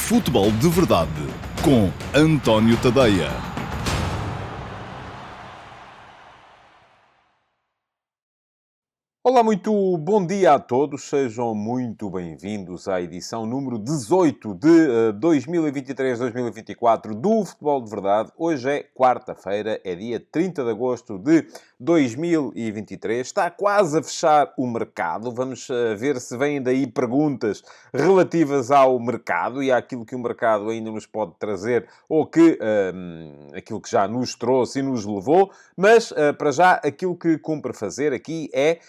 Futebol de Verdade com António Tadeia. Olá, muito bom dia a todos. Sejam muito bem-vindos à edição número 18 de 2023-2024 do Futebol de Verdade. Hoje é quarta-feira, é dia 30 de agosto de 2023. Está quase a fechar o mercado. Vamos ver se vêm daí perguntas relativas ao mercado e àquilo que o mercado ainda nos pode trazer ou que aquilo que já nos trouxe e nos levou. Mas, para já, aquilo que cumpre fazer aqui é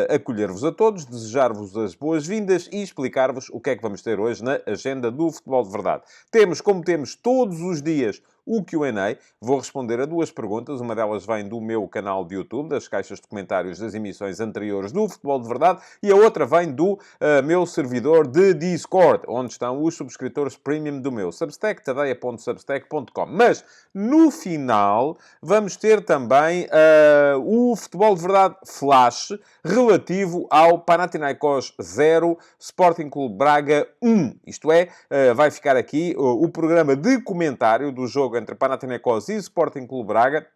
acolher-vos a todos, desejar-vos as boas-vindas e explicar-vos o que é que vamos ter hoje na agenda do Futebol de Verdade. Temos, como temos todos os dias, o Q&A. Vou responder a duas perguntas. Uma delas vem do meu canal de YouTube, das caixas de comentários das emissões anteriores do Futebol de Verdade, e a outra vem do meu servidor de Discord, onde estão os subscritores premium do meu Substack, tadeia.substack.com. Mas, no final, vamos ter também o Futebol de Verdade Flash, relativo ao Panathinaikos 0, Sporting Clube Braga 1. Isto é, vai ficar aqui o programa de comentário do jogo entre Panathinaikos e Sporting Clube Braga,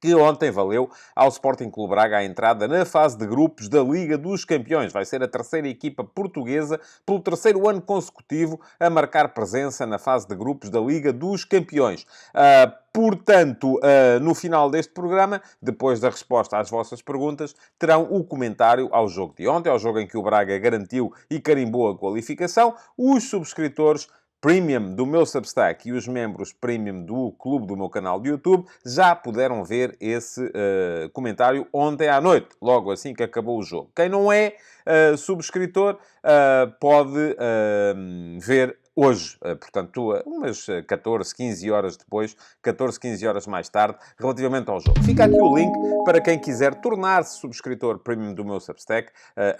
que ontem valeu ao Sporting Clube Braga a entrada na fase de grupos da Liga dos Campeões. Vai ser a terceira equipa portuguesa, pelo terceiro ano consecutivo, a marcar presença na fase de grupos da Liga dos Campeões. Portanto, no final deste programa, depois da resposta às vossas perguntas, terão o comentário ao jogo de ontem, ao jogo em que o Braga garantiu e carimbou a qualificação. Os subscritores Premium do meu Substack e os membros Premium do clube do meu canal de YouTube já puderam ver esse comentário ontem à noite, logo assim que acabou o jogo. Quem não é subscritor pode ver hoje, portanto, umas 14, 15 horas depois, 14, 15 horas mais tarde, relativamente ao jogo. Fica aqui o link para quem quiser tornar-se subscritor premium do meu Substack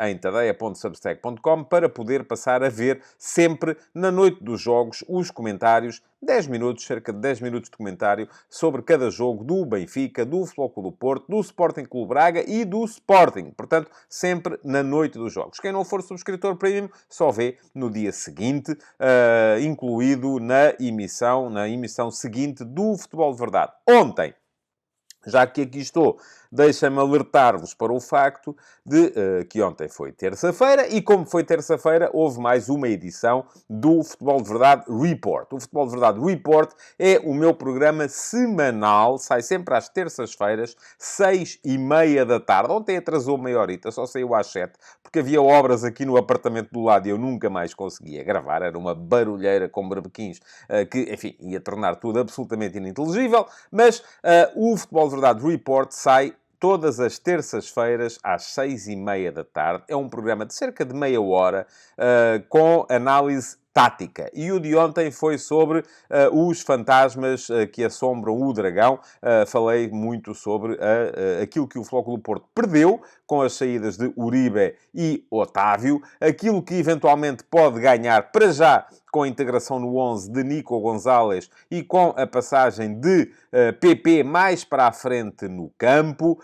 em tadeia.substack.com para poder passar a ver sempre, na noite dos jogos, os comentários, 10 minutos, cerca de 10 minutos de comentário sobre cada jogo do Benfica, do Futebol Clube do Porto, do Sporting Clube Braga e do Sporting. Portanto, sempre na noite dos jogos. Quem não for subscritor premium só vê no dia seguinte, incluído na emissão seguinte do Futebol de Verdade. Ontem, já que aqui estou, deixem-me alertar-vos para o facto de que ontem foi terça-feira e, como foi terça-feira, houve mais uma edição do Futebol de Verdade Report. O Futebol de Verdade Report é o meu programa semanal, sai sempre às terças-feiras, 6h30 da tarde. Ontem atrasou meia horita, só saiu às 7, porque havia obras aqui no apartamento do lado e eu nunca mais conseguia gravar. Era uma barulheira com berbequins que, enfim, ia tornar tudo absolutamente ininteligível. Mas o Futebol de Verdade Report sai todas as terças-feiras, às 6h30 da tarde. É um programa de cerca de meia hora, com análise tática. E o de ontem foi sobre os fantasmas que assombram o Dragão. Falei muito sobre aquilo que o Futebol Clube do Porto perdeu com as saídas de Uribe e Otávio, aquilo que eventualmente pode ganhar para já com a integração no 11 de Nico Gonzalez e com a passagem de PP mais para a frente no campo.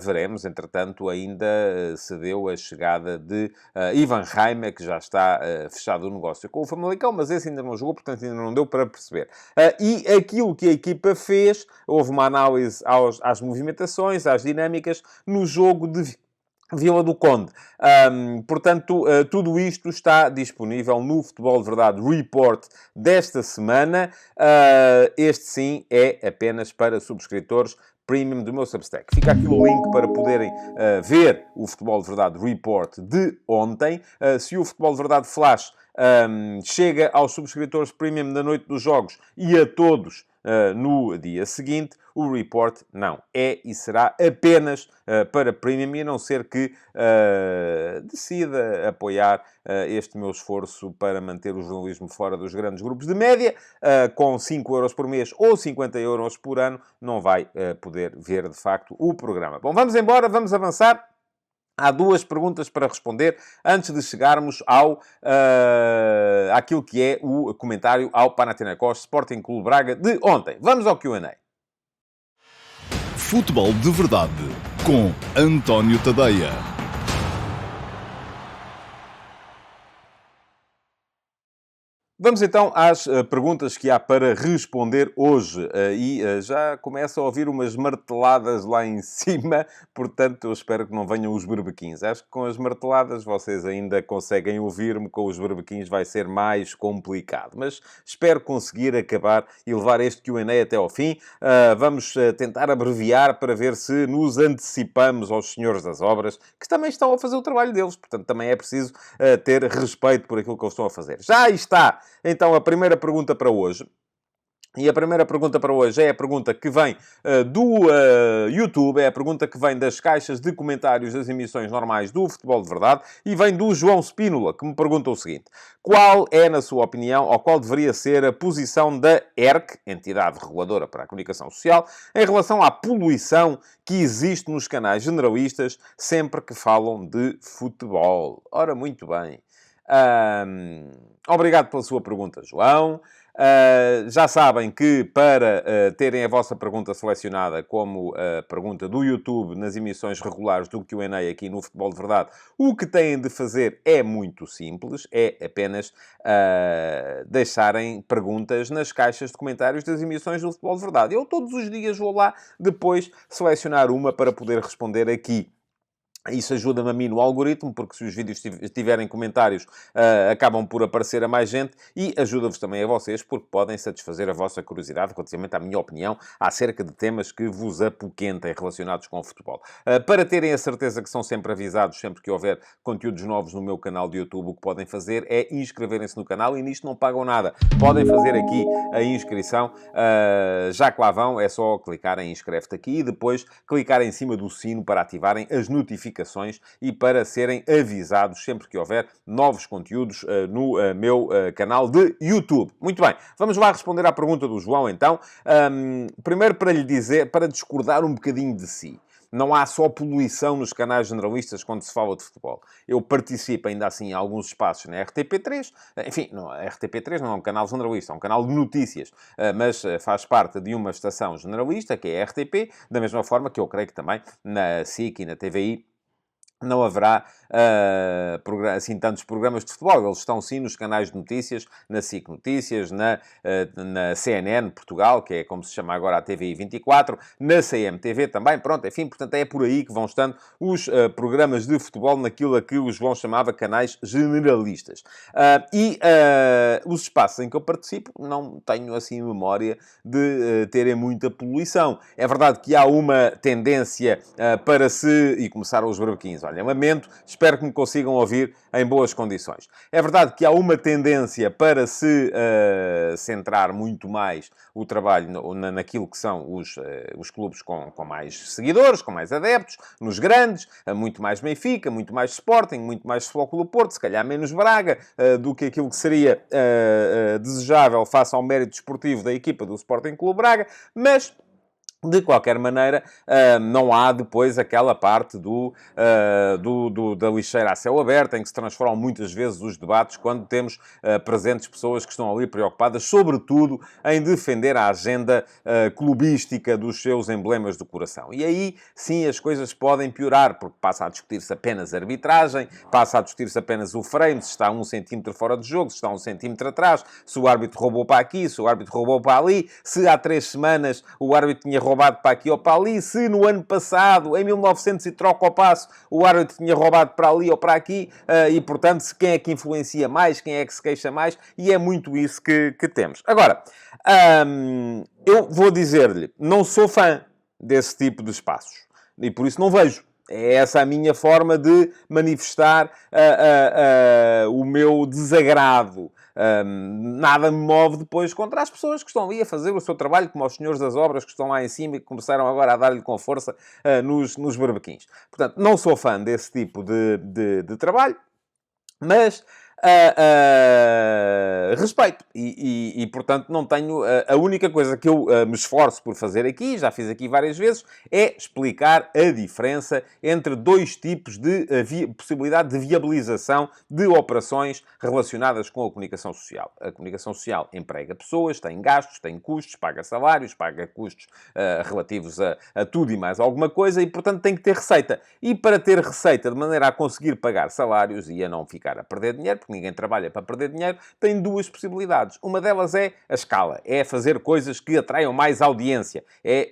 Veremos, entretanto, ainda se deu a chegada de Ivan Reimer, que já está fechado o negócio com o Famalicão, mas esse ainda não jogou, portanto ainda não deu para perceber. E aquilo que a equipa fez, houve uma análise às movimentações, às dinâmicas, no jogo de Vila do Conde. Portanto, tudo isto está disponível no Futebol de Verdade Report desta semana. Este, sim, é apenas para subscritores premium do meu Substack. Fica aqui o link para poderem ver o Futebol de Verdade Report de ontem. Se o Futebol de Verdade Flash chega aos subscritores premium na noite dos jogos e a todos no dia seguinte, o report não é e será apenas para premium, e a não ser que decida apoiar este meu esforço para manter o jornalismo fora dos grandes grupos de média, com 5 euros por mês ou 50 euros por ano, não vai poder ver de facto o programa. Bom, vamos embora, vamos avançar. Há duas perguntas para responder antes de chegarmos àquilo que é o comentário ao Panathinaikos Sporting Clube Braga de ontem. Vamos ao Q&A. Futebol de Verdade com António Tadeia. Vamos então às perguntas que há para responder hoje. Já começo a ouvir umas marteladas lá em cima, portanto, eu espero que não venham os berbequins. Acho que com as marteladas vocês ainda conseguem ouvir-me, com os berbequins vai ser mais complicado. Mas espero conseguir acabar e levar este Q&A até ao fim. Vamos tentar abreviar para ver se nos antecipamos aos senhores das obras, que também estão a fazer o trabalho deles. Portanto, também é preciso ter respeito por aquilo que eles estão a fazer. Já está! Então, a primeira pergunta para hoje. E a primeira pergunta para hoje é a pergunta que vem do YouTube, é a pergunta que vem das caixas de comentários das emissões normais do Futebol de Verdade e vem do João Spínola, que me pergunta o seguinte: qual é, na sua opinião, ou qual deveria ser a posição da ERC, Entidade Reguladora para a Comunicação Social, em relação à poluição que existe nos canais generalistas sempre que falam de futebol? Ora, muito bem. Obrigado pela sua pergunta, João. Já sabem que para terem a vossa pergunta selecionada como pergunta do YouTube nas emissões regulares do Q&A aqui no Futebol de Verdade, o que têm de fazer é muito simples, é apenas deixarem perguntas nas caixas de comentários das emissões do Futebol de Verdade. Eu todos os dias vou lá depois selecionar uma para poder responder aqui. Isso ajuda-me a mim no algoritmo, porque se os vídeos tiverem comentários, acabam por aparecer a mais gente e ajuda-vos também a vocês, porque podem satisfazer a vossa curiosidade relativamente à minha opinião acerca de temas que vos apoquentem relacionados com o futebol. Para terem a certeza que são sempre avisados, sempre que houver conteúdos novos no meu canal de YouTube, o que podem fazer é inscreverem-se no canal e nisto não pagam nada. Podem fazer aqui a inscrição, já que lá vão, é só clicar em inscreve-te aqui e depois clicar em cima do sino para ativarem as notificações e para serem avisados sempre que houver novos conteúdos no meu canal de YouTube. Muito bem, vamos lá responder à pergunta do João, então. Primeiro para lhe dizer, para discordar um bocadinho de si. Não há só poluição nos canais generalistas quando se fala de futebol. Eu participo ainda assim em alguns espaços na RTP3. Enfim, não, a RTP3 não é um canal generalista, é um canal de notícias. Mas faz parte de uma estação generalista, que é a RTP, da mesma forma que eu creio que também na SIC e na TVI não haverá assim tantos programas de futebol. Eles estão sim nos canais de notícias, na SIC Notícias, na CNN Portugal, que é como se chama agora a TVI 24, na CMTV também. Pronto, enfim, portanto é por aí que vão estando os programas de futebol naquilo a que o João chamava canais generalistas. Os espaços em que eu participo não tenho assim memória de terem muita poluição. É verdade que há uma tendência para se... E começaram os barbequins. Olha, lamento, espero que me consigam ouvir em boas condições. É verdade que há uma tendência para se centrar muito mais o trabalho naquilo que são os clubes com mais seguidores, com mais adeptos, nos grandes, muito mais Benfica, muito mais Sporting, muito mais Futebol Clube do Porto, se calhar menos Braga, do que aquilo que seria desejável face ao mérito desportivo da equipa do Sporting Clube Braga, mas... De qualquer maneira, não há depois aquela parte da lixeira a céu aberto, em que se transformam muitas vezes os debates quando temos presentes pessoas que estão ali preocupadas, sobretudo, em defender a agenda clubística dos seus emblemas do coração. E aí, sim, as coisas podem piorar, porque passa a discutir-se apenas a arbitragem, passa a discutir-se apenas o frame, se está 1 centímetro fora de jogo, se está 1 centímetro atrás, se o árbitro roubou para aqui, se o árbitro roubou para ali, se há 3 semanas o árbitro tinha roubado para aqui ou para ali, se no ano passado, em 1900 e troca ao passo, o árbitro tinha roubado para ali ou para aqui, e portanto, quem é que influencia mais, quem é que se queixa mais, e é muito isso que temos. Agora, eu vou dizer-lhe, não sou fã desse tipo de espaços, e por isso não vejo. É essa a minha forma de manifestar o meu desagrado. Nada me move depois contra as pessoas que estão ali a fazer o seu trabalho, como os senhores das obras que estão lá em cima e que começaram agora a dar-lhe com força nos barbequins. Portanto, não sou fã desse tipo de trabalho, mas... respeito portanto não tenho a única coisa que eu me esforço por fazer aqui, já fiz aqui várias vezes, é explicar a diferença entre dois tipos de possibilidade de viabilização de operações relacionadas com a comunicação social. A comunicação social emprega pessoas, tem gastos, tem custos, paga salários, paga custos relativos a tudo e mais alguma coisa e portanto tem que ter receita. E para ter receita de maneira a conseguir pagar salários e a não ficar a perder dinheiro, porque ninguém trabalha para perder dinheiro, tem duas possibilidades. Uma delas é a escala, é fazer coisas que atraiam mais audiência, é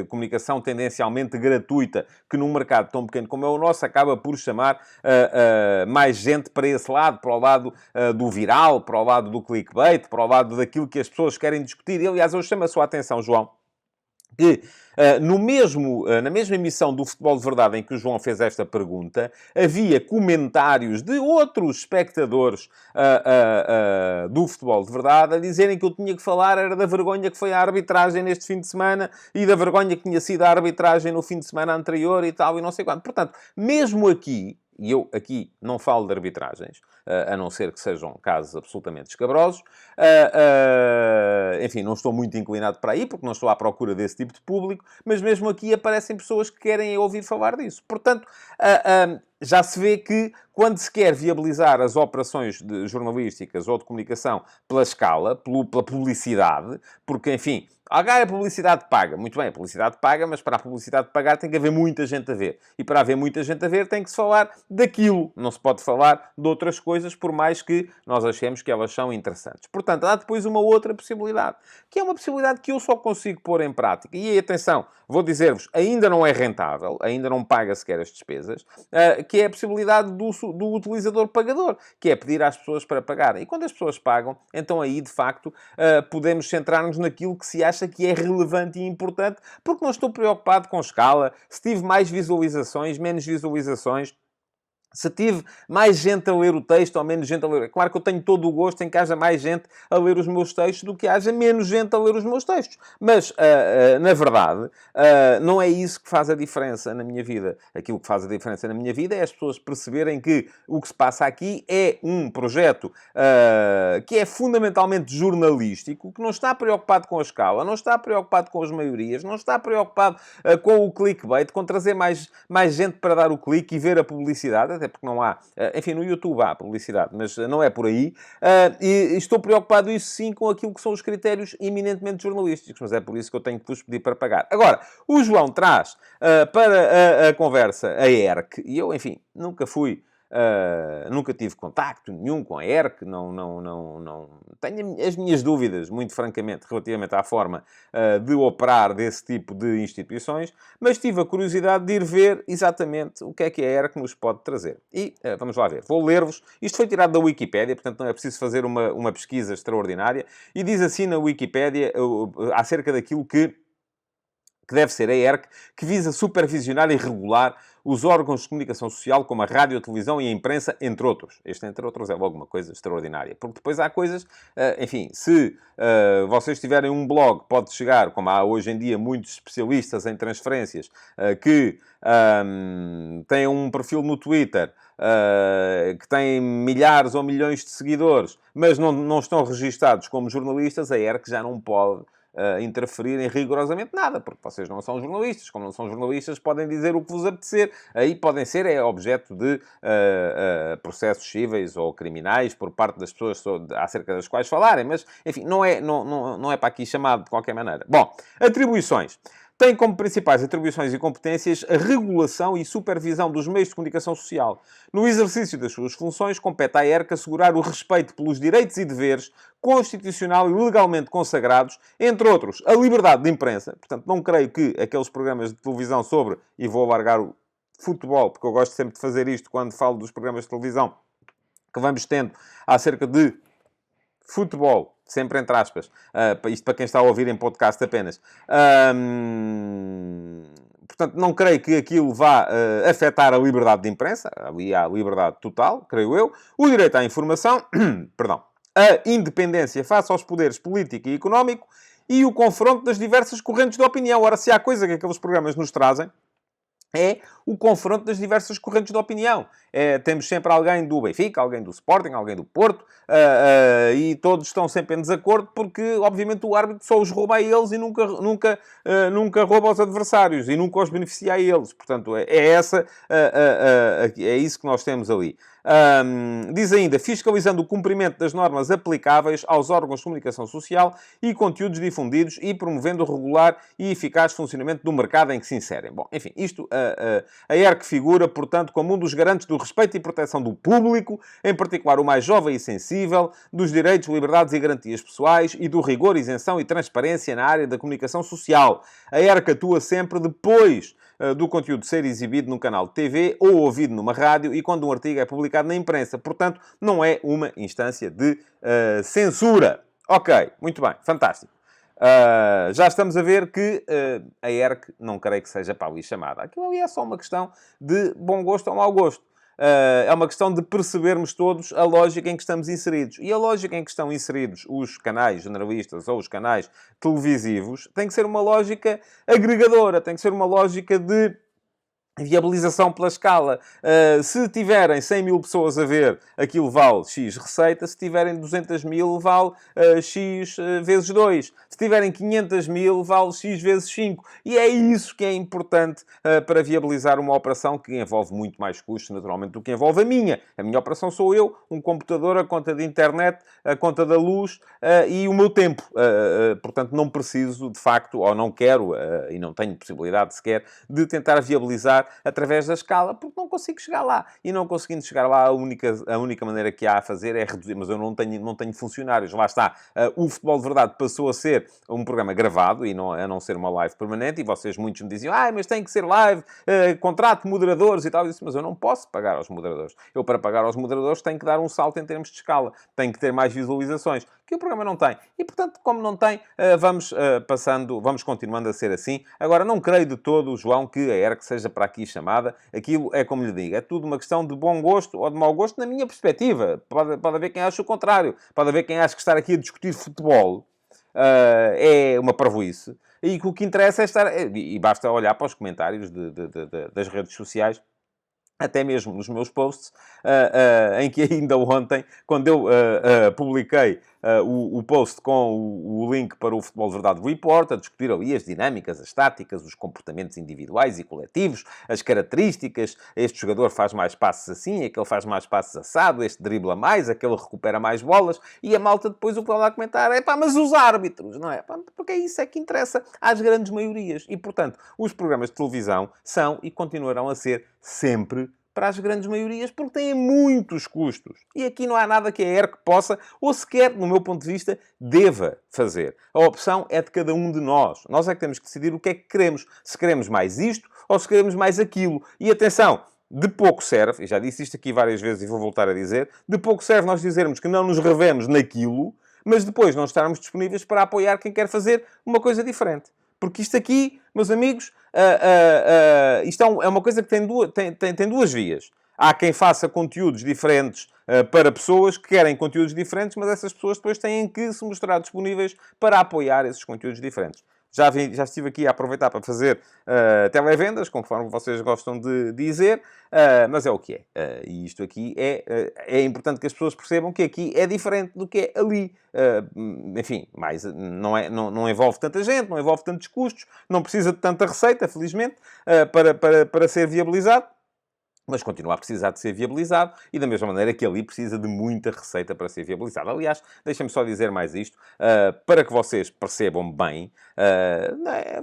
a comunicação tendencialmente gratuita, que num mercado tão pequeno como é o nosso, acaba por chamar mais gente para esse lado, para o lado do viral, para o lado do clickbait, para o lado daquilo que as pessoas querem discutir. E, aliás, eu chamo a sua atenção, João, que na mesma emissão do Futebol de Verdade em que o João fez esta pergunta, havia comentários de outros espectadores do Futebol de Verdade a dizerem que eu tinha que falar era da vergonha que foi a arbitragem neste fim de semana e da vergonha que tinha sido a arbitragem no fim de semana anterior e tal, e não sei quanto. Portanto, mesmo aqui, e eu aqui não falo de arbitragens, a não ser que sejam casos absolutamente escabrosos. Enfim, não estou muito inclinado para aí, porque não estou à procura desse tipo de público, mas mesmo aqui aparecem pessoas que querem ouvir falar disso. Portanto, já se vê que quando se quer viabilizar as operações jornalísticas ou de comunicação pela escala, pela publicidade, porque, enfim, a publicidade paga. Muito bem, a publicidade paga, mas para a publicidade pagar tem que haver muita gente a ver. E para haver muita gente a ver tem que se falar daquilo. Não se pode falar de outras coisas, por mais que nós achemos que elas são interessantes. Portanto, há depois uma outra possibilidade, que é uma possibilidade que eu só consigo pôr em prática. E atenção, vou dizer-vos, ainda não é rentável, ainda não paga sequer as despesas, que é a possibilidade do utilizador pagador, que é pedir às pessoas para pagarem. E quando as pessoas pagam, então aí, de facto, podemos centrar-nos naquilo que se acha que é relevante e importante, porque não estou preocupado com escala, se tive mais visualizações, menos visualizações, se tive mais gente a ler o texto ou menos gente a ler. É claro que eu tenho todo o gosto em que haja mais gente a ler os meus textos do que haja menos gente a ler os meus textos. Mas, na verdade, não é isso que faz a diferença na minha vida. Aquilo que faz a diferença na minha vida é as pessoas perceberem que o que se passa aqui é um projeto que é fundamentalmente jornalístico, que não está preocupado com a escala, não está preocupado com as maiorias, não está preocupado com o clickbait, com trazer mais gente para dar o clique e ver a publicidade, até porque não há... Enfim, no YouTube há publicidade, mas não é por aí. E estou preocupado, isso sim, com aquilo que são os critérios eminentemente jornalísticos, mas é por isso que eu tenho que vos pedir para pagar. Agora, o João traz para a conversa a ERC, e eu, enfim, nunca tive contacto nenhum com a ERC, não tenho as minhas dúvidas, muito francamente, relativamente à forma de operar desse tipo de instituições, mas tive a curiosidade de ir ver exatamente o que é a ERC nos pode trazer. E vamos lá ver. Vou ler-vos. Isto foi tirado da Wikipédia, portanto não é preciso fazer uma pesquisa extraordinária. E diz assim na Wikipédia, acerca daquilo que deve ser a ERC, que visa supervisionar e regular os órgãos de comunicação social, como a rádio, a televisão e a imprensa, entre outros. Este, entre outros, é logo uma coisa extraordinária. Porque depois há coisas... enfim, se vocês tiverem um blog, pode chegar, como há hoje em dia muitos especialistas em transferências, que têm um perfil no Twitter, que têm milhares ou milhões de seguidores, mas não estão registados como jornalistas, a ERC já não pode interferir em rigorosamente nada, porque vocês não são jornalistas. Como não são jornalistas, podem dizer o que vos apetecer. Aí podem ser objeto de processos cíveis ou criminais por parte das pessoas acerca das quais falarem. Mas, enfim, não é para aqui chamado de qualquer maneira. Bom, atribuições. Tem como principais atribuições e competências a regulação e supervisão dos meios de comunicação social. No exercício das suas funções, compete à ERC assegurar o respeito pelos direitos e deveres constitucional e legalmente consagrados, entre outros, a liberdade de imprensa. Portanto, não creio que aqueles programas de televisão sobre, e vou alargar o futebol, porque eu gosto sempre de fazer isto quando falo dos programas de televisão, que vamos tendo acerca de futebol, sempre entre aspas, isto para quem está a ouvir em podcast apenas. Portanto, não creio que aquilo vá afetar a liberdade de imprensa. Ali há liberdade total, creio eu. O direito à informação, perdão, a independência face aos poderes político e económico e o confronto das diversas correntes de opinião. Ora, se há coisa que aqueles programas nos trazem, é o confronto das diversas correntes de opinião. Temos sempre alguém do Benfica, alguém do Sporting, alguém do Porto, e todos estão sempre em desacordo porque, obviamente, o árbitro só os rouba a eles e nunca rouba aos adversários e nunca os beneficia a eles. Portanto, é isso que nós temos ali. Diz ainda, fiscalizando o cumprimento das normas aplicáveis aos órgãos de comunicação social e conteúdos difundidos e promovendo o regular e eficaz funcionamento do mercado em que se inserem. Bom, enfim, isto, a ERC figura, portanto, como um dos garantes do respeito e proteção do público, em particular o mais jovem e sensível, dos direitos, liberdades e garantias pessoais e do rigor, isenção e transparência na área da comunicação social. A ERC atua sempre depois do conteúdo ser exibido num canal de TV ou ouvido numa rádio e quando um artigo é publicado na imprensa. Portanto, não é uma instância de censura. Ok, muito bem, fantástico. Já estamos a ver que a ERC não creio que seja para ali chamada. Aquilo ali é só uma questão de bom gosto ou mau gosto. É uma questão de percebermos todos a lógica em que estamos inseridos. E a lógica em que estão inseridos os canais generalistas ou os canais televisivos tem que ser uma lógica agregadora, tem que ser uma lógica de viabilização pela escala. Se tiverem 100 mil pessoas a ver, aquilo vale X receita. Se tiverem 200 mil, vale X vezes 2. Se tiverem 500 mil, vale X vezes 5. E é isso que é importante para viabilizar uma operação que envolve muito mais custos, naturalmente, do que envolve a minha. A minha operação sou eu, um computador, a conta de internet, a conta da luz e o meu tempo. Portanto, não preciso, de facto, ou não quero, e não tenho possibilidade sequer, de tentar viabilizar através da escala, porque não consigo chegar lá. E não conseguindo chegar lá, a única maneira que há a fazer é reduzir. Mas eu não tenho funcionários. Lá está. O Futebol de Verdade passou a ser um programa gravado e a não ser uma live permanente. E vocês, muitos me diziam, mas tem que ser live, contrato moderadores e tal. Eu disse, mas eu não posso pagar aos moderadores. Eu, para pagar aos moderadores, tenho que dar um salto em termos de escala. Tenho que ter mais visualizações, que o programa não tem. E, portanto, como não tem, vamos continuando a ser assim. Agora, não creio de todo, João, que a ERC seja para aqui chamada. Aquilo é como lhe digo, é tudo uma questão de bom gosto ou de mau gosto, na minha perspectiva. Pode haver quem ache o contrário. Pode haver quem ache que estar aqui a discutir futebol é uma parvoíce. E que o que interessa é estar... E basta olhar para os comentários das redes sociais, até mesmo nos meus posts, em que ainda ontem, quando eu publiquei o post com o link para o Futebol de Verdade Report, a discutir ali as dinâmicas, as táticas, os comportamentos individuais e coletivos, as características, este jogador faz mais passes assim, aquele faz mais passes assado, este dribla mais, aquele recupera mais bolas, e a malta depois o que vai lá comentar é mas os árbitros, não é? Porque isso é que interessa às grandes maiorias. E, portanto, os programas de televisão são e continuarão a ser sempre para as grandes maiorias, porque têm muitos custos. E aqui não há nada que a ERC possa, ou sequer, no meu ponto de vista, deva fazer. A opção é de cada um de nós. Nós é que temos que decidir o que é que queremos. Se queremos mais isto, ou se queremos mais aquilo. E atenção, de pouco serve, e já disse isto aqui várias vezes e vou voltar a dizer, de pouco serve nós dizermos que não nos revemos naquilo, mas depois não estarmos disponíveis para apoiar quem quer fazer uma coisa diferente. Porque isto aqui, meus amigos, isto é uma coisa que tem duas vias. Há quem faça conteúdos diferentes para pessoas que querem conteúdos diferentes, mas essas pessoas depois têm que se mostrar disponíveis para apoiar esses conteúdos diferentes. Já estive aqui a aproveitar para fazer televendas, conforme vocês gostam de dizer, mas é o que é. E isto aqui é importante que as pessoas percebam que aqui é diferente do que é ali. Enfim, não envolve tanta gente, não envolve tantos custos, não precisa de tanta receita, felizmente, para ser viabilizado. Mas continua a precisar de ser viabilizado e da mesma maneira que ali precisa de muita receita para ser viabilizado. Aliás, deixem-me só dizer mais isto, para que vocês percebam bem,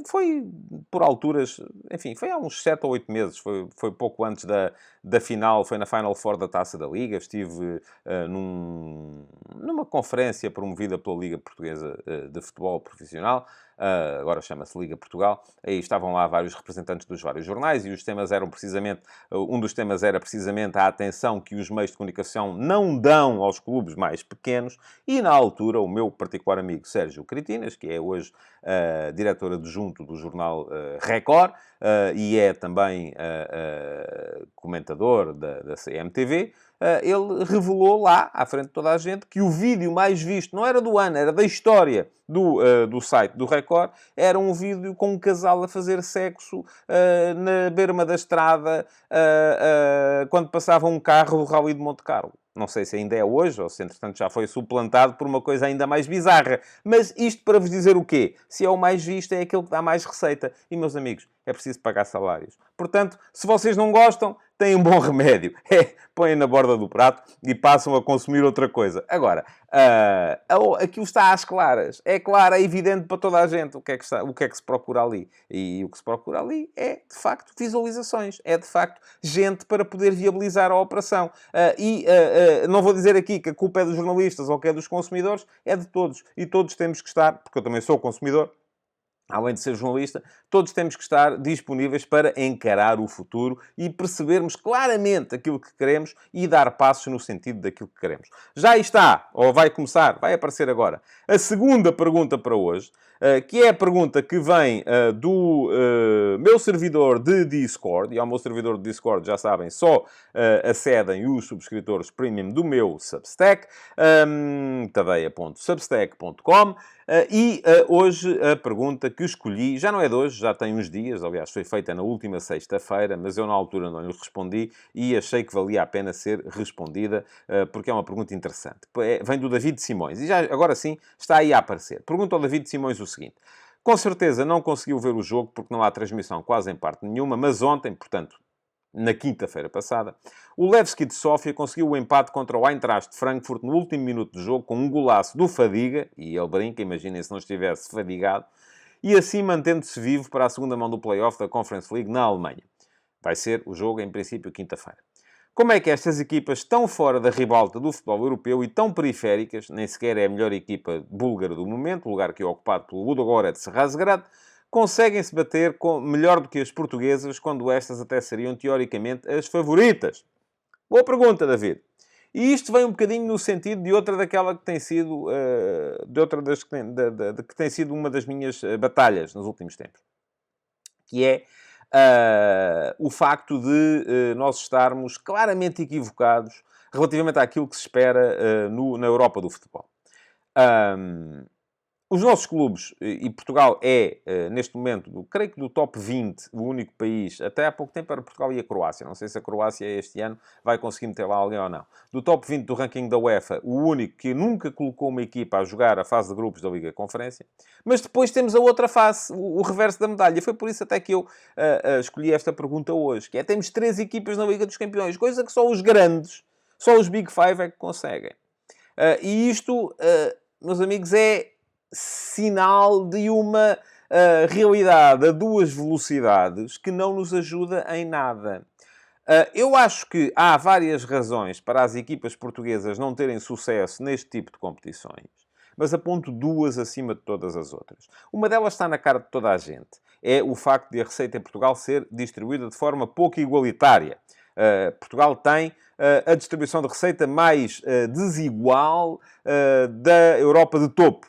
foi por alturas, enfim, foi há uns 7 ou 8 meses, foi pouco antes da final, foi na Final Four da Taça da Liga, estive numa conferência promovida pela Liga Portuguesa de Futebol Profissional, agora chama-se Liga Portugal, aí estavam lá vários representantes dos vários jornais e os temas eram precisamente, um dos temas era precisamente a atenção que os meios de comunicação não dão aos clubes mais pequenos e na altura o meu particular amigo Sérgio Cretinas, que é hoje diretor adjunto do jornal Record e é também comentador da CMTV, ele revelou lá, à frente de toda a gente, que o vídeo mais visto, não era do ano, era da história do site do Record, era um vídeo com um casal a fazer sexo na berma da estrada quando passava um carro do Rally de Monte Carlo. Não sei se ainda é hoje, ou se entretanto já foi suplantado por uma coisa ainda mais bizarra. Mas isto para vos dizer o quê? Se é o mais visto, é aquele que dá mais receita. E, meus amigos, é preciso pagar salários. Portanto, se vocês não gostam, têm um bom remédio. Põem na borda do prato e passam a consumir outra coisa. Agora, aquilo está às claras. É claro, é evidente para toda a gente o que é que se procura ali. E o que se procura ali é, de facto, visualizações. É, de facto, gente para poder viabilizar a operação. Não vou dizer aqui que a culpa é dos jornalistas ou que é dos consumidores, é de todos. E todos temos que estar, porque eu também sou consumidor, além de ser jornalista, todos temos que estar disponíveis para encarar o futuro e percebermos claramente aquilo que queremos e dar passos no sentido daquilo que queremos. Já está, ou vai começar, vai aparecer agora, a segunda pergunta para hoje, que é a pergunta que vem do meu servidor de Discord, e ao meu servidor de Discord, já sabem, só acedem os subscritores premium do meu Substack, tadeia.substack.com. Hoje a pergunta que escolhi, já não é de hoje, já tem uns dias, aliás, foi feita na última sexta-feira, mas eu na altura não lhe respondi e achei que valia a pena ser respondida, porque é uma pergunta interessante. Vem do David Simões, e já agora sim está aí a aparecer. Pergunta ao David Simões o seguinte: com certeza não conseguiu ver o jogo porque não há transmissão quase em parte nenhuma, mas ontem, portanto, na quinta-feira passada, o Levski de Sófia conseguiu o empate contra o Eintracht de Frankfurt no último minuto de jogo com um golaço do Fadiga, e ele brinca, imaginem se não estivesse fadigado, e assim mantendo-se vivo para a segunda mão do play-off da Conference League na Alemanha. Vai ser o jogo, em princípio, quinta-feira. Como é que estas equipas tão fora da ribalta do futebol europeu e tão periféricas, nem sequer é a melhor equipa búlgara do momento, o lugar que é ocupado pelo Ludogorets Razgrad, conseguem-se bater melhor do que as portuguesas, quando estas até seriam, teoricamente, as favoritas? Boa pergunta, David. E isto vem um bocadinho no sentido de outra daquela que tem sido... que tem sido uma das minhas batalhas nos últimos tempos. Que é o facto de nós estarmos claramente equivocados relativamente àquilo que se espera na Europa do futebol. Os nossos clubes, e Portugal é, neste momento, creio que do top 20, o único país, até há pouco tempo era Portugal e a Croácia, não sei se a Croácia este ano vai conseguir meter lá alguém ou não. Do top 20 do ranking da UEFA, o único que nunca colocou uma equipa a jogar a fase de grupos da Liga Conferência. Mas depois temos a outra face, o reverso da medalha. Foi por isso até que eu escolhi esta pergunta hoje, que é: temos 3 equipas na Liga dos Campeões, coisa que só os grandes, só os Big Five é que conseguem. E isto, meus amigos, é sinal de uma realidade a 2 velocidades que não nos ajuda em nada. Eu acho que há várias razões para as equipas portuguesas não terem sucesso neste tipo de competições, mas aponto 2 acima de todas as outras. Uma delas está na cara de toda a gente. É o facto de a receita em Portugal ser distribuída de forma pouco igualitária. Portugal tem a distribuição de receita mais desigual da Europa de topo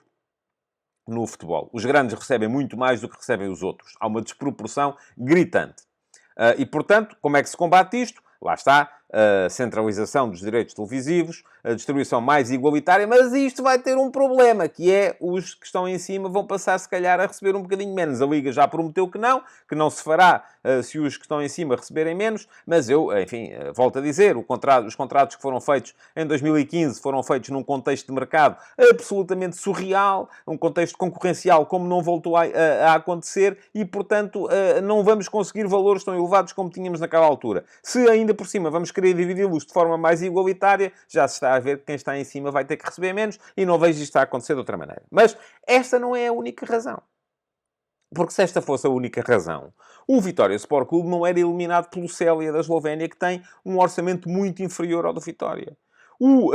no futebol. Os grandes recebem muito mais do que recebem os outros. Há uma desproporção gritante. E, portanto, como é que se combate isto? Lá está, a centralização dos direitos televisivos, a distribuição mais igualitária, mas isto vai ter um problema, que é os que estão em cima vão passar, se calhar, a receber um bocadinho menos. A Liga já prometeu que não se fará se os que estão em cima receberem menos, mas eu, enfim, volto a dizer, os contratos que foram feitos em 2015 foram feitos num contexto de mercado absolutamente surreal, um contexto concorrencial como não voltou a acontecer e, portanto, não vamos conseguir valores tão elevados como tínhamos naquela altura. Se ainda por cima vamos querer dividi-los de forma mais igualitária, já se está a ver que quem está em cima vai ter que receber menos e não vejo isto a acontecer de outra maneira. Mas esta não é a única razão. Porque se esta fosse a única razão, o Vitória Sport Clube não era eliminado pelo Célia da Eslovénia, que tem um orçamento muito inferior ao do Vitória. O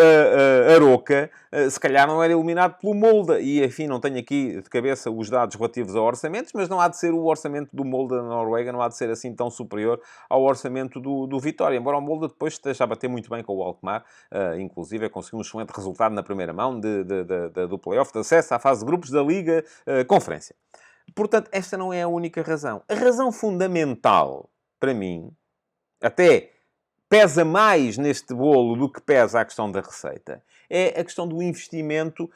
Aroca, se calhar, não era eliminado pelo Molde. E, enfim, não tenho aqui de cabeça os dados relativos a orçamentos, mas não há de ser o orçamento do Molde da Noruega, não há de ser assim tão superior ao orçamento do Vitória. Embora o Molde depois esteja a bater muito bem com o Alkmaar, inclusive conseguiu um excelente resultado na primeira mão do play-off de acesso à fase de grupos da Liga Conferência. Portanto, esta não é a única razão. A razão fundamental, para mim, até pesa mais neste bolo do que pesa a questão da receita, é a questão do investimento,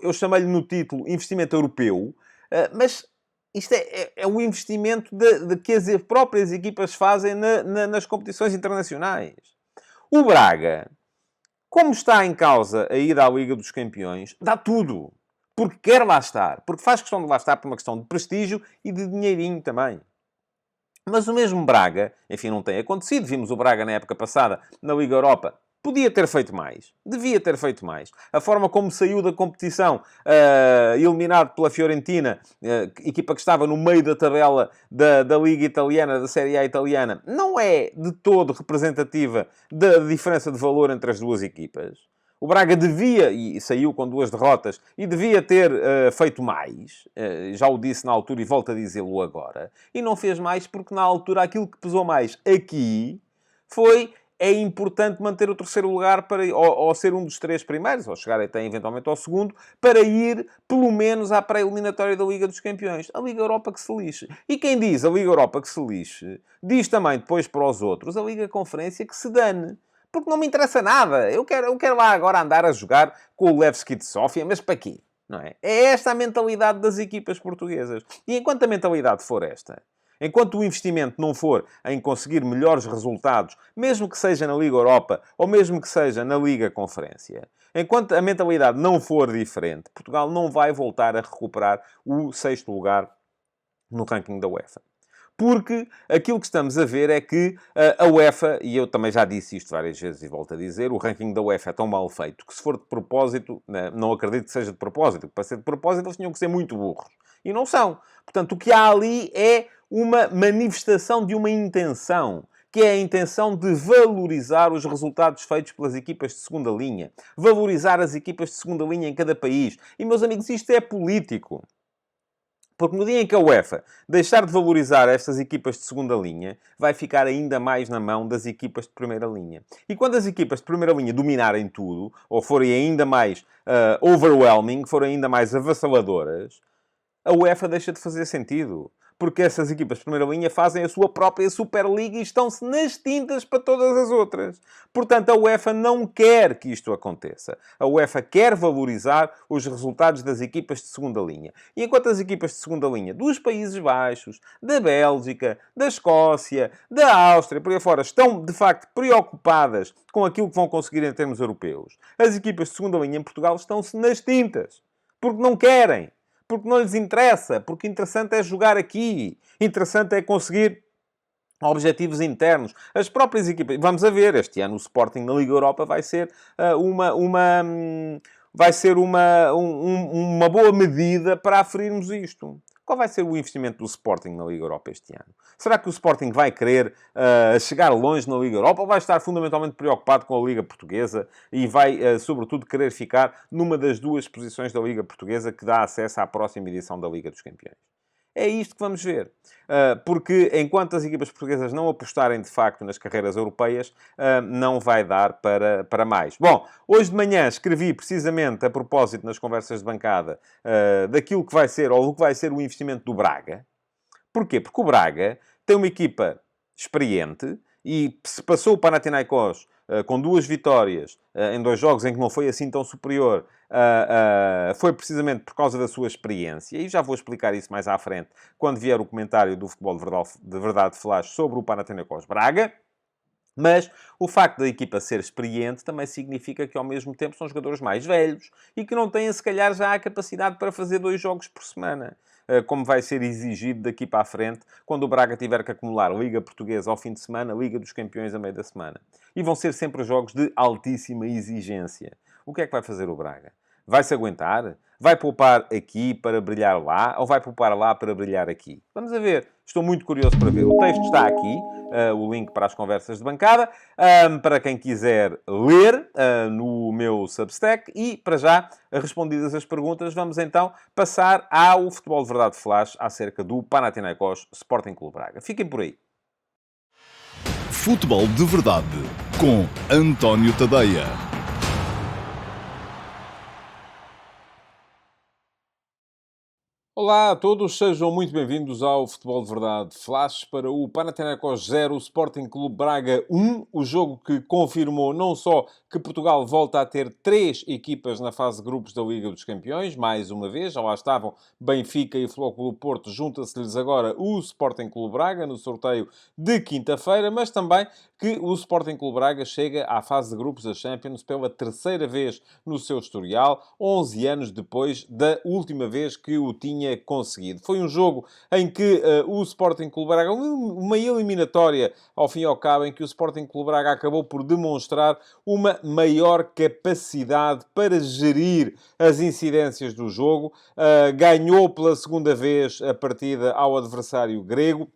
eu chamei-lhe no título investimento europeu, mas isto é o investimento de que as próprias equipas fazem nas competições internacionais. O Braga, como está em causa a ida à Liga dos Campeões, dá tudo. Porque quer lá estar. Porque faz questão de lá estar por uma questão de prestígio e de dinheirinho também. Mas o mesmo Braga, enfim, não tem acontecido. Vimos o Braga na época passada, na Liga Europa. Podia ter feito mais. Devia ter feito mais. A forma como saiu da competição, eliminado pela Fiorentina, equipa que estava no meio da tabela da Liga Italiana, da Série A italiana, não é de todo representativa da diferença de valor entre as duas equipas. O Braga devia, e saiu com 2 derrotas, e devia ter feito mais. Já o disse na altura e volto a dizê-lo agora. E não fez mais porque, na altura, aquilo que pesou mais aqui foi... É importante manter o terceiro lugar para, ou ser um dos 3 primeiros, ou chegar até eventualmente ao segundo, para ir, pelo menos, à pré-eliminatória da Liga dos Campeões. A Liga Europa que se lixe. E quem diz a Liga Europa que se lixe, diz também depois para os outros a Liga Conferência que se dane. Porque não me interessa nada. Eu quero lá agora andar a jogar com o Levski de Sofia, mas para quê? Não é? É esta a mentalidade das equipas portuguesas. E enquanto a mentalidade for esta, enquanto o investimento não for em conseguir melhores resultados, mesmo que seja na Liga Europa ou mesmo que seja na Liga Conferência, enquanto a mentalidade não for diferente, Portugal não vai voltar a recuperar o 6º lugar no ranking da UEFA. Porque aquilo que estamos a ver é que a UEFA, e eu também já disse isto várias vezes e volto a dizer, o ranking da UEFA é tão mal feito que se for de propósito, não acredito que seja de propósito, para ser de propósito eles tinham que ser muito burros. E não são. Portanto, o que há ali é uma manifestação de uma intenção, que é a intenção de valorizar os resultados feitos pelas equipas de segunda linha. Valorizar as equipas de segunda linha em cada país. E, meus amigos, isto é político. Porque no dia em que a UEFA deixar de valorizar estas equipas de segunda linha, vai ficar ainda mais na mão das equipas de primeira linha. E quando as equipas de primeira linha dominarem tudo, ou forem ainda mais overwhelming, forem ainda mais avassaladoras, a UEFA deixa de fazer sentido. Porque essas equipas de primeira linha fazem a sua própria Superliga e estão-se nas tintas para todas as outras. Portanto, a UEFA não quer que isto aconteça. A UEFA quer valorizar os resultados das equipas de segunda linha. E enquanto as equipas de segunda linha dos Países Baixos, da Bélgica, da Escócia, da Áustria, por aí fora, estão, de facto, preocupadas com aquilo que vão conseguir em termos europeus, as equipas de segunda linha em Portugal estão-se nas tintas. Porque não querem. Porque não lhes interessa, porque interessante é jogar aqui, interessante é conseguir objetivos internos. As próprias equipas... Vamos a ver, este ano o Sporting na Liga Europa vai ser uma boa medida para aferirmos isto. Qual vai ser o investimento do Sporting na Liga Europa este ano? Será que o Sporting vai querer chegar longe na Liga Europa ou vai estar fundamentalmente preocupado com a Liga Portuguesa e vai, sobretudo, querer ficar numa das 2 posições da Liga Portuguesa que dá acesso à próxima edição da Liga dos Campeões? É isto que vamos ver. Porque enquanto as equipas portuguesas não apostarem de facto nas carreiras europeias, não vai dar para mais. Bom, hoje de manhã escrevi precisamente a propósito nas conversas de bancada daquilo que vai ser, ou do que vai ser o investimento do Braga. Porquê? Porque o Braga tem uma equipa experiente e se passou o Panathinaikos com 2 vitórias em 2 jogos em que não foi assim tão superior, foi precisamente por causa da sua experiência. E já vou explicar isso mais à frente, quando vier o comentário do Futebol de Verdade Flash sobre o Panathinaikos Braga. Mas o facto da equipa ser experiente também significa que, ao mesmo tempo, são jogadores mais velhos e que não têm, se calhar, já a capacidade para fazer 2 jogos por semana, como vai ser exigido daqui para a frente, quando o Braga tiver que acumular Liga Portuguesa ao fim de semana, Liga dos Campeões a meio da semana. E vão ser sempre jogos de altíssima exigência. O que é que vai fazer o Braga? Vai-se aguentar? Vai poupar aqui para brilhar lá? Ou vai poupar lá para brilhar aqui? Vamos a ver. Estou muito curioso para ver. O texto está aqui, o link para as conversas de bancada, para quem quiser ler no meu Substack. E, para já, respondidas as perguntas, vamos então passar ao Futebol de Verdade Flash acerca do Panathinaikos Sporting Clube Braga. Fiquem por aí. Futebol de Verdade com António Tadeia. Olá a todos, sejam muito bem-vindos ao Futebol de Verdade Flash para o Panathinaikos 0, Sporting Clube Braga 1, o jogo que confirmou não só que Portugal volta a ter 3 equipas na fase de grupos da Liga dos Campeões, mais uma vez, já lá estavam Benfica e Flóculo Porto, junta-se-lhes agora o Sporting Clube Braga no sorteio de quinta-feira, mas também que o Sporting Clube Braga chega à fase de grupos da Champions pela 3ª vez no seu historial, 11 anos depois da última vez que o tinha tinha conseguido. Foi um jogo em que o Sporting Clube Braga, uma eliminatória, ao fim e ao cabo, em que o Sporting Clube Braga acabou por demonstrar uma maior capacidade para gerir as incidências do jogo. Ganhou pela segunda vez a partida ao adversário grego,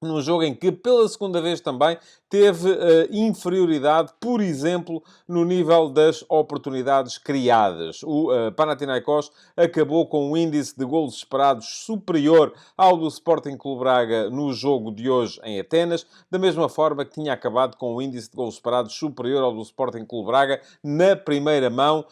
num jogo em que, pela segunda vez também, teve inferioridade, por exemplo, no nível das oportunidades criadas. O Panathinaikos acabou com um índice de golos esperados superior ao do Sporting Clube Braga no jogo de hoje em Atenas, da mesma forma que tinha acabado com um índice de golos esperados superior ao do Sporting Clube Braga na primeira mão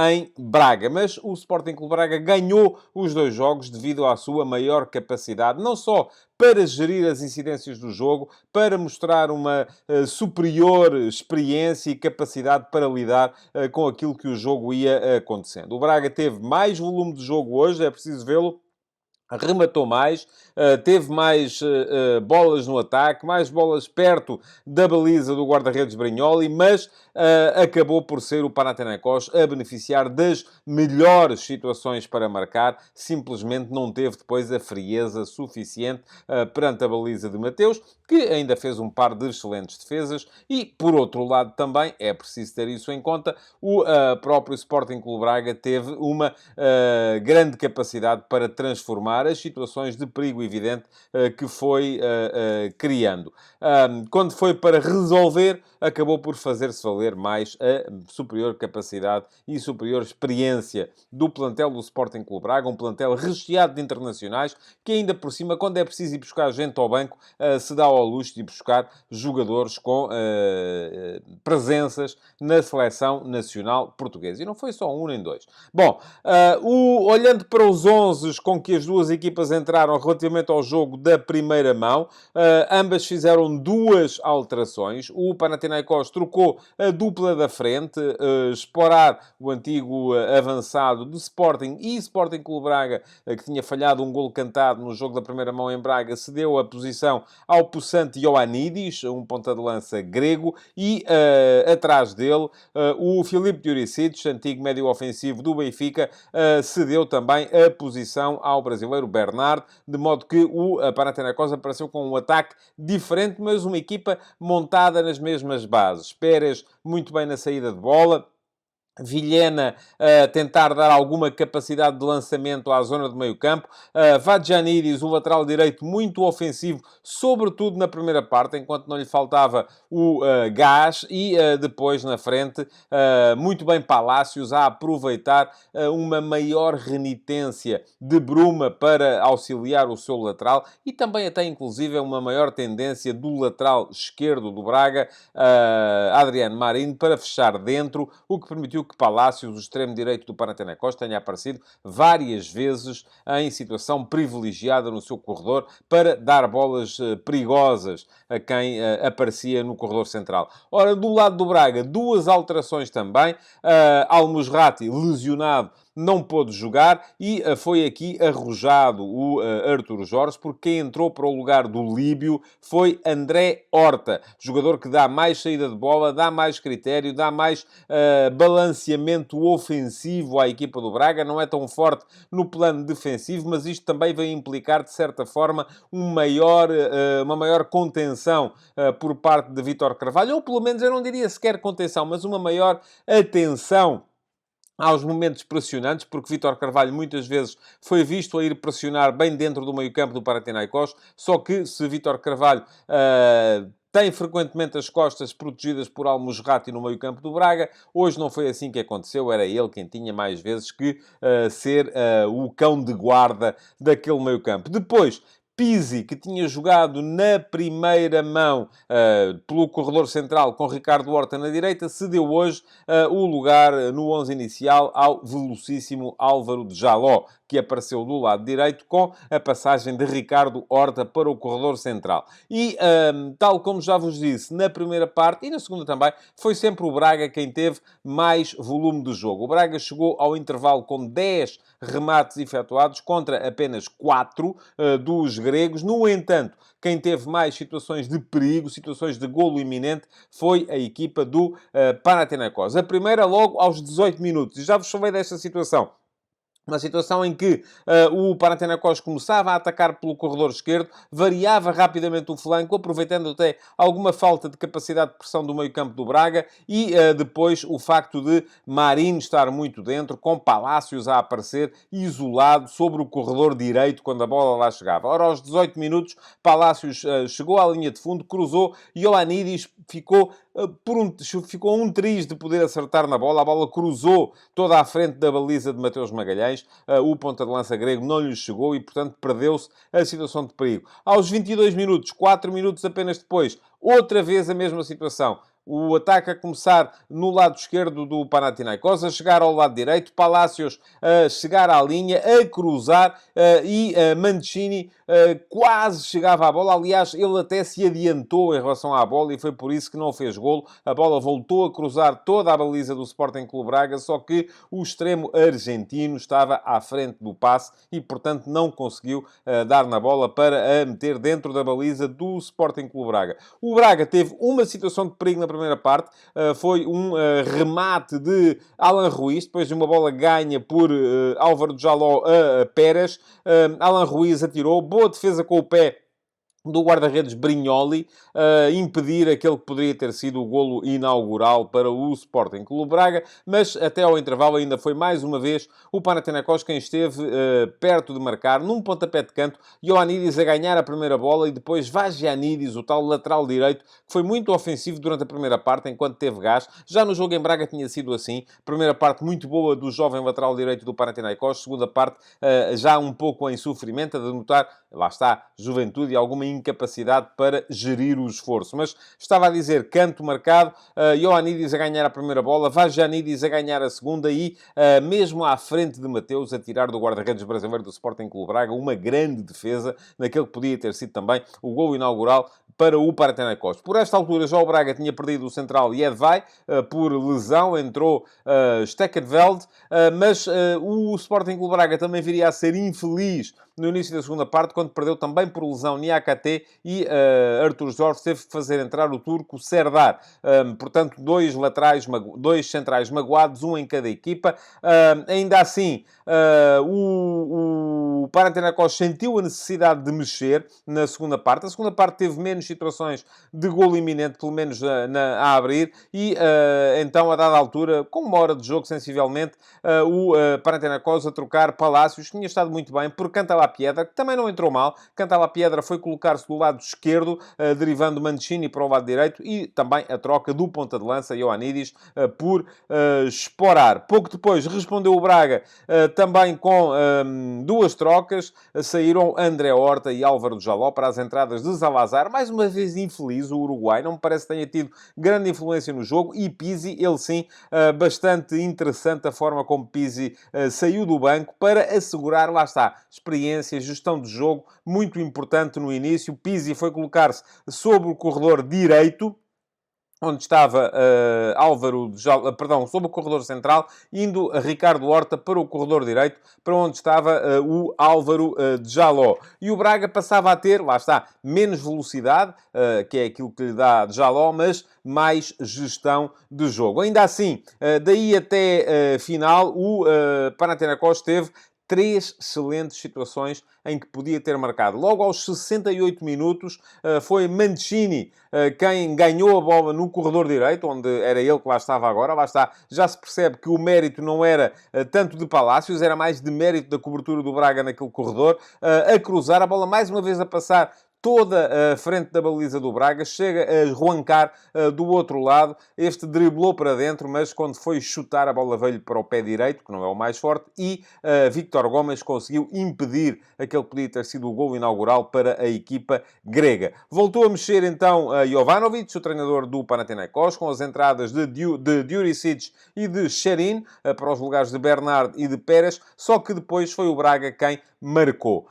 em Braga. Mas o Sporting Clube Braga ganhou os dois jogos devido à sua maior capacidade, não só para gerir as incidências do jogo, para mostrar uma superior experiência e capacidade para lidar com aquilo que o jogo ia acontecendo. O Braga teve mais volume de jogo hoje, é preciso vê-lo. Rematou mais, teve mais bolas no ataque, mais bolas perto da baliza do guarda-redes Brignoli, mas acabou por ser o Panathinaikos a beneficiar das melhores situações para marcar, simplesmente não teve depois a frieza suficiente perante a baliza de Mateus, que ainda fez um par de excelentes defesas, e, por outro lado também, é preciso ter isso em conta, o próprio Sporting Clube Braga teve uma grande capacidade para transformar as situações de perigo evidente que foi criando. Quando foi para resolver, acabou por fazer-se valer mais a superior capacidade e superior experiência do plantel do Sporting Clube Braga, um plantel recheado de internacionais, que ainda por cima, quando é preciso ir buscar gente ao banco, se dá ao luxo de ir buscar jogadores com presenças na seleção nacional portuguesa. E não foi só um nem dois. Bom, olhando para os 11 com que as duas equipas entraram relativamente ao jogo da primeira mão, ambas fizeram duas alterações. O Panathinaikos trocou a dupla da frente, Sporar, o antigo avançado de Sporting, e Sporting Clube Braga, que tinha falhado um golo cantado no jogo da primeira mão em Braga, cedeu a posição ao Poussante Ioannidis, um ponta de lança grego, e atrás dele o Filipe Juricic, antigo médio ofensivo do Benfica, cedeu também a posição ao brasileiro Bernard, de modo que o Panathinaikos apareceu com um ataque diferente, mas uma equipa montada nas mesmas bases. Pérez muito bem na saída de bola, Vilhena a tentar dar alguma capacidade de lançamento à zona de meio-campo. Vadjanidis, o lateral direito, muito ofensivo, sobretudo na primeira parte, enquanto não lhe faltava o gás. E depois, na frente, muito bem Palácios a aproveitar uma maior renitência de Bruma para auxiliar o seu lateral e também até, inclusive, uma maior tendência do lateral esquerdo do Braga, Adriano Marinho, para fechar dentro, o que permitiu que Palácios, o extremo direito do Panathinaikos, tenha aparecido várias vezes em situação privilegiada no seu corredor para dar bolas perigosas a quem aparecia no corredor central. Ora, do lado do Braga, duas alterações também. Al-Musrati, lesionado, não pôde jogar e foi aqui arrojado o Artur Jorge, porque quem entrou para o lugar do Líbio foi André Horta, jogador que dá mais saída de bola, dá mais critério, dá mais balanceamento ofensivo à equipa do Braga, não é tão forte no plano defensivo, mas isto também vai implicar, de certa forma, uma maior contenção por parte de Vítor Carvalho, ou pelo menos eu não diria sequer contenção, mas uma maior atenção aos momentos pressionantes, porque Vítor Carvalho muitas vezes foi visto a ir pressionar bem dentro do meio-campo do Panathinaikos, só que se Vítor Carvalho tem frequentemente as costas protegidas por Al-Musrati no meio-campo do Braga, hoje não foi assim que aconteceu, era ele quem tinha mais vezes que ser o cão de guarda daquele meio-campo. Depois, Pizzi, que tinha jogado na primeira mão pelo corredor central com Ricardo Horta na direita, cedeu hoje o lugar no 11 inicial ao velocíssimo Álvaro de Jaló, que apareceu do lado direito com a passagem de Ricardo Horta para o corredor central. E, tal como já vos disse, na primeira parte e na segunda também, foi sempre o Braga quem teve mais volume de jogo. O Braga chegou ao intervalo com 10 remates efetuados contra apenas 4 dos gregos. No entanto, quem teve mais situações de perigo, situações de golo iminente, foi a equipa do Panathinaikos. A primeira logo aos 18 minutos. E já vos falei desta situação. Uma situação em que o Panathinaikos começava a atacar pelo corredor esquerdo, variava rapidamente o flanco, aproveitando até alguma falta de capacidade de pressão do meio-campo do Braga e depois o facto de Marinho estar muito dentro, com Palácios a aparecer isolado sobre o corredor direito quando a bola lá chegava. Ora, aos 18 minutos, Palácios chegou à linha de fundo, cruzou e Ioannidis ficou um triz de poder acertar na bola. A bola cruzou toda à frente da baliza de Mateus Magalhães. O ponta de lança grego não lhe chegou e, portanto, perdeu-se a situação de perigo. Aos 22 minutos, 4 minutos apenas depois, outra vez a mesma situação. O ataque a começar no lado esquerdo do Panathinaikos, a chegar ao lado direito, Palácios a chegar à linha, a cruzar e Mancini quase chegava à bola. Aliás, ele até se adiantou em relação à bola e foi por isso que não fez golo. A bola voltou a cruzar toda a baliza do Sporting Clube Braga, só que o extremo argentino estava à frente do passe e, portanto, não conseguiu dar na bola para a meter dentro da baliza do Sporting Clube Braga. O Braga teve uma situação de perigo na primeira parte, foi um remate de Alan Ruiz, depois de uma bola ganha por Álvaro Jaló a Pérez. Alan Ruiz atirou, boa defesa com o pé do guarda-redes Brignoli, impedir aquele que poderia ter sido o golo inaugural para o Sporting Clube Braga, mas até ao intervalo ainda foi mais uma vez o Panathinaikos quem esteve perto de marcar, num pontapé de canto, Ioannidis a ganhar a primeira bola e depois Vagiannidis, o tal lateral direito, que foi muito ofensivo durante a primeira parte, enquanto teve gás. Já no jogo em Braga tinha sido assim. Primeira parte muito boa do jovem lateral direito do Panathinaikos, segunda parte já um pouco em sofrimento, a denotar, lá está, juventude e alguma incapacidade para gerir o esforço. Mas estava a dizer, canto marcado, Ioannidis a ganhar a primeira bola, Vagiannidis a ganhar a segunda e, mesmo à frente de Mateus, a tirar do guarda-redes brasileiro do Sporting Clube Braga, uma grande defesa, naquele que podia ter sido também o golo inaugural para o Panathinaikos. Por esta altura, já o Braga tinha perdido o central Jedvaj por lesão, entrou Stekelenveld, mas o Sporting Clube Braga também viria a ser infeliz no início da segunda parte, quando perdeu também por lesão Niakate e Artur Jorge teve que fazer entrar o turco Serdar. Portanto, dois centrais magoados, um em cada equipa. Ainda assim, o Panathinaikos sentiu a necessidade de mexer na segunda parte. A segunda parte teve menos situações de golo iminente, pelo menos a abrir, e então, a dada altura, com uma hora de jogo, sensivelmente, o Panathinaikos a trocar Palácios, que tinha estado muito bem, por Cantalapiedra, que também não entrou mal. Cantalapiedra foi colocar-se do lado esquerdo, derivando Mancini para o lado direito, e também a troca do ponta de lança, Ioannidis, por Sporar. Pouco depois respondeu o Braga, também com duas trocas. Saíram André Horta e Álvaro Jaló para as entradas de Zalazar. Mais uma vez infeliz o Uruguai, não me parece que tenha tido grande influência no jogo. E Pizzi, ele sim, bastante interessante a forma como Pizzi saiu do banco para assegurar, lá está, experiência, gestão de jogo, muito importante no início. Pizzi foi colocar-se sobre o corredor direito, onde estava sobre o corredor central, indo Ricardo Horta para o corredor direito, para onde estava o Álvaro Jaló. E o Braga passava a ter, lá está, menos velocidade, que é aquilo que lhe dá Jaló, mas mais gestão de jogo. Ainda assim, daí até final, o Panathinaikos teve 3 excelentes situações em que podia ter marcado. Logo aos 68 minutos, foi Mancini quem ganhou a bola no corredor direito, onde era ele que lá estava agora. Lá está, já se percebe que o mérito não era tanto de Palácios, era mais de mérito da cobertura do Braga naquele corredor, a cruzar, a bola mais uma vez a passar toda a frente da baliza do Braga, chega a arrancar do outro lado. Este driblou para dentro, mas quando foi chutar, a bola veio para o pé direito, que não é o mais forte, e Victor Gomes conseguiu impedir aquele que podia ter sido o golo inaugural para a equipa grega. Voltou a mexer então Jovanovic, o treinador do Panathinaikos, com as entradas de Djuricic e de Sherin para os lugares de Bernard e de Pérez, só que depois foi o Braga quem marcou.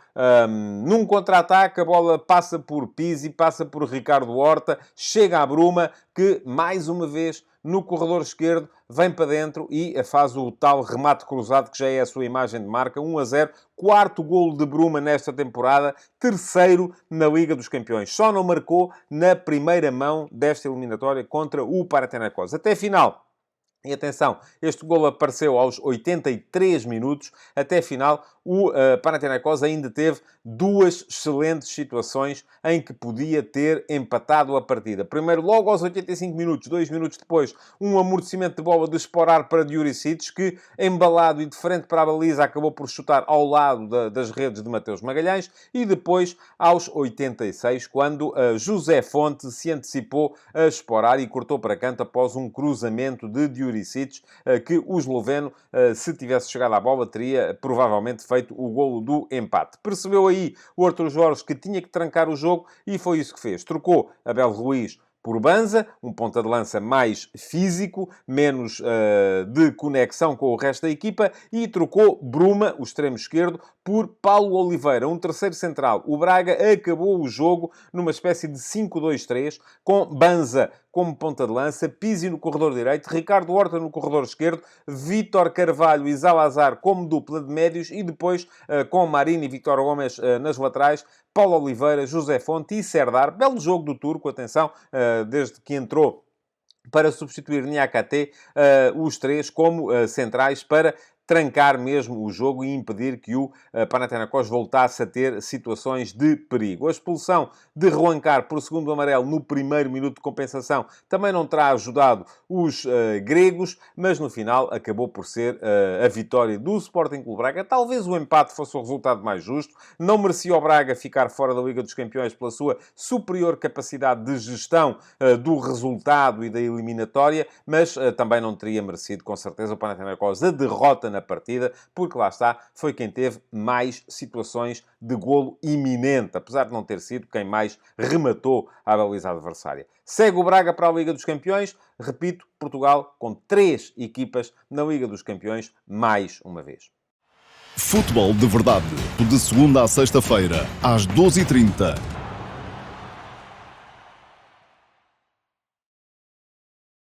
Num contra-ataque, a bola passa por Pizzi, passa por Ricardo Horta, chega à Bruma, que, mais uma vez, no corredor esquerdo, vem para dentro e faz o tal remate cruzado, que já é a sua imagem de marca, 1-0, quarto golo de Bruma nesta temporada, terceiro na Liga dos Campeões. Só não marcou na primeira mão desta eliminatória contra o Panathinaikos. Até final, E atenção, este golo apareceu aos 83 minutos. Até final, o Panathinaikos ainda teve duas excelentes situações em que podia ter empatado a partida. Primeiro, logo aos 85 minutos, 2 minutos depois, um amortecimento de bola de Sporar para Djuricic, que, embalado e de frente para a baliza, acabou por chutar ao lado das redes de Mateus Magalhães. E depois, aos 86, quando José Fonte se antecipou a Sporar e cortou para canto após um cruzamento de Djuricic, que o esloveno, se tivesse chegado à bola, teria provavelmente feito o golo do empate. Percebeu aí o Artur Jorge que tinha que trancar o jogo e foi isso que fez. Trocou Abel Ruiz por Banza, um ponta de lança mais físico, menos de conexão com o resto da equipa, e trocou Bruma, o extremo esquerdo, por Paulo Oliveira, um terceiro central. O Braga acabou o jogo numa espécie de 5-2-3, com Banza como ponta de lança, Pizzi no corredor direito, Ricardo Horta no corredor esquerdo, Vítor Carvalho e Zalazar como dupla de médios, e depois, com Marinho e Vítor Gomes nas laterais, Paulo Oliveira, José Fonte e Serdar. Belo jogo do turco, atenção, desde que entrou para substituir Niakate, os três como centrais para trancar mesmo o jogo e impedir que o Panathinaikos voltasse a ter situações de perigo. A expulsão de Ruancar por segundo amarelo no primeiro minuto de compensação também não terá ajudado os gregos, mas no final acabou por ser a vitória do Sporting Clube Braga. Talvez o empate fosse o resultado mais justo. Não merecia o Braga ficar fora da Liga dos Campeões pela sua superior capacidade de gestão do resultado e da eliminatória, mas também não teria merecido, com certeza, o Panathinaikos a derrota na partida, porque lá está, foi quem teve mais situações de golo iminente, apesar de não ter sido quem mais rematou a baliza adversária. Segue o Braga para a Liga dos Campeões. Repito, Portugal com 3 equipas na Liga dos Campeões mais uma vez. Futebol de Verdade, de segunda a sexta-feira, às 12h30.